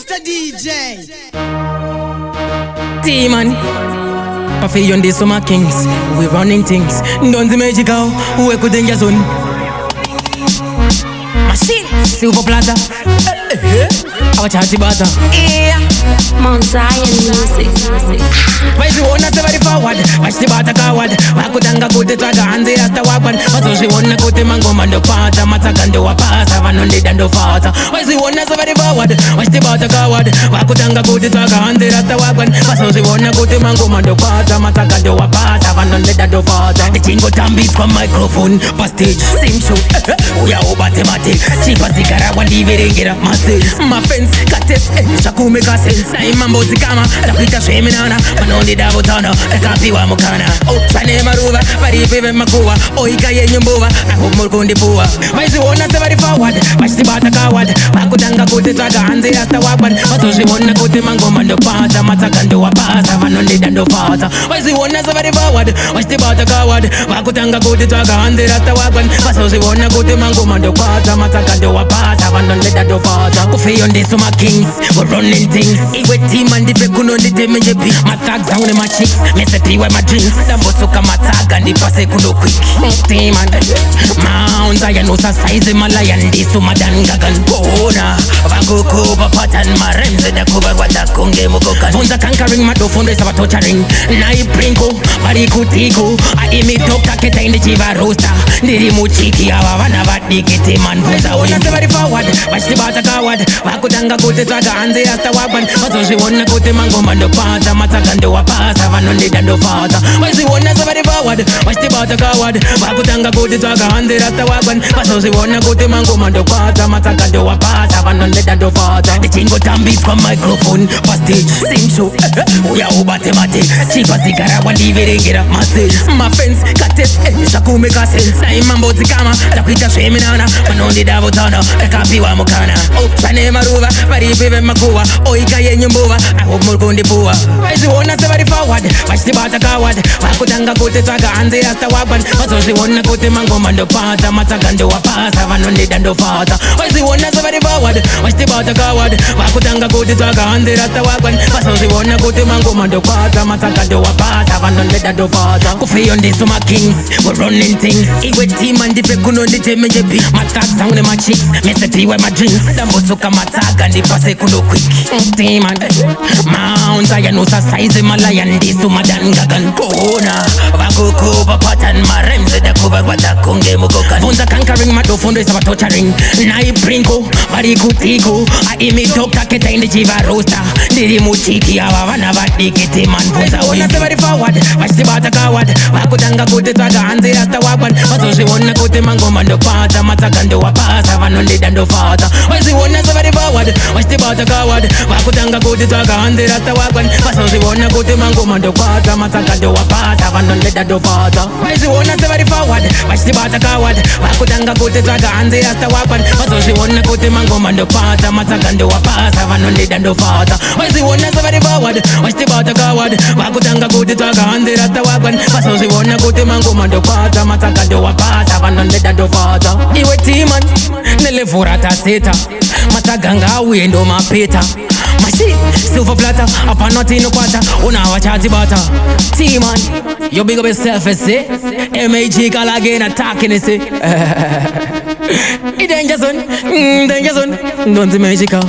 Mr. DJ T-Man Pafi on the summer kings. We running things. Don't the magical. We could danger zone. Machine. Silver platter. Our charity butter. Yeah. Mount Zion music. Why she wanna say very forward? Why she butter coward? Why could anga go to traga and the rasta wagon? But so she wanna go to mango man the pata. Matakando a pass. Have an only dando fata. Why she wanna say very forward? Why she butter coward? Why could anga go to traga and the rasta wagon? But so she wanna go to mango man the pata. Matakando a pass. Have an only dando fata. The jingo tambies from microphone. Pastage. Same show. We are over thematic. Chipa zikara wa leave it and get up my sales. My fence. Kates. Shaku make a sense. Mambo zikama. Tapita sheminana. Manoni davotana. Ekapi wa mukana. Oh, sane maruva. Pari pive makuwa. Oika ye nyumbuwa. I hope more kundi puwa. Why she wanna say very forward? Why she bata coward? Wakutanga kote traga hanzi rasta waban. Wato she wanna kote mango mando pata. Matakando wa pasa. Vanoni dando fata. Why she wanna say very forward? Why she bata coward? Wakutanga kote traga hanzi rasta waban. Wato she wanna kote mango mando pata. Matakando wa pasa. Vanoni dando fata. Kufi on the summer kings. We're running things. Iwe team and the pekuno the team and jepi. My tags down in my cheeks. Me se piwa my drinks. Dambo soka my tag and the pase kuno quick. Team and Mount Zion no sa size malaya ndi suma dangagan bona. Vaguko pattern my rhymes da kuba wada konge mukokan. Fonza conquering my do fonde sa torturing. Nai prinko bari kutiko. I imi toka keta in the chiva roaster. Ndiri muchiki awa wana vadikete man fonza ona se very forward. Washi bata coward. Vakudanga kote traga hanzi rasta waban. Wato she wanna kote mango mando pata. Matakando wa pasa vanoni dando fata. Washi wanna se very forward. Washi bata coward. Vakudanga kote traga hanzi rasta waban. Wato she wanna kote mango mando pata. Matakando wa pasa vanoni dando fata. The jingo tambies from microphone. Pastage. Same show. We are over thematic. Chipa zikara wa leave it and get up my sales. My fence. Kates. Shaku make a sense. Sai mambo zikama. Tapita sheminana. Manoni davotana. Ekapi wa mukana. Oh, sane maruva. Pari pive makuwa. Oika ye nyumbuwa. I hope more kundi puwa. Why she wanna say very forward? Why she bata coward? Wakutanga kote traga hanzi rasta waban. Wato she wanna kote mango mando pata. Matakando wa pasa. Vanoni dando fata. Why she wanna say very forward? Why she bata coward? Wakutanga kote traga hanzi rasta waban. Wato she wanna kote mango mando pata. Matakando wa pasa. Vanoni dando fata. Kufi on the summer kings. We're running things. Iwe team and the pekuno the team and jepi. My tags down in my cheeks. Me se piwa my drinks. Dambo soka my tag and the pase kuno quick. Team and Mount Zion no sa size malaya ndi suma dangagan bona. Vaguko pattern my rhymes da kuba wada konge mukokan. Fonza conquering my do fonde sa torturing. Nai prinko bari kutiko. I imi toka keta in the chiva roaster. Ndiri muchiki awa wana vadikete man fonza ona se very forward. Washi bata coward. Vakutanga kote traga hanzi rasta waban. Wato she wanna kote mango mando pata. Matakando wa pasa vanoni dando fata. Washi wanna se very forward. Washi bata coward. Vakutanga kote traga hanzi rasta waban. Wato she wanna kote mango mando pata. Matakando wa pasa vanoni dando fata. Washi wanna se very forward. Washi bata coward. Vakutanga kote traga hanzi rasta waban. Wato she wanna kote mango mando pata. Matakando wa pasa vanoni dando fata. Washi wanna se very forward. Washi bata coward. Vakutanga kote traga hanzi rasta waban. Wato she wanna kote mango mando pata. Matakando wa pasa vanoni dando fata. Iwe timan nele furata seta. Mataganga wendo mapeta. Machine, silver platter, up and nothing no quarter. Una wachati butter. T-Man, you big up yourself, say. MAG call again attacking, say. Danger zone, don't the magical.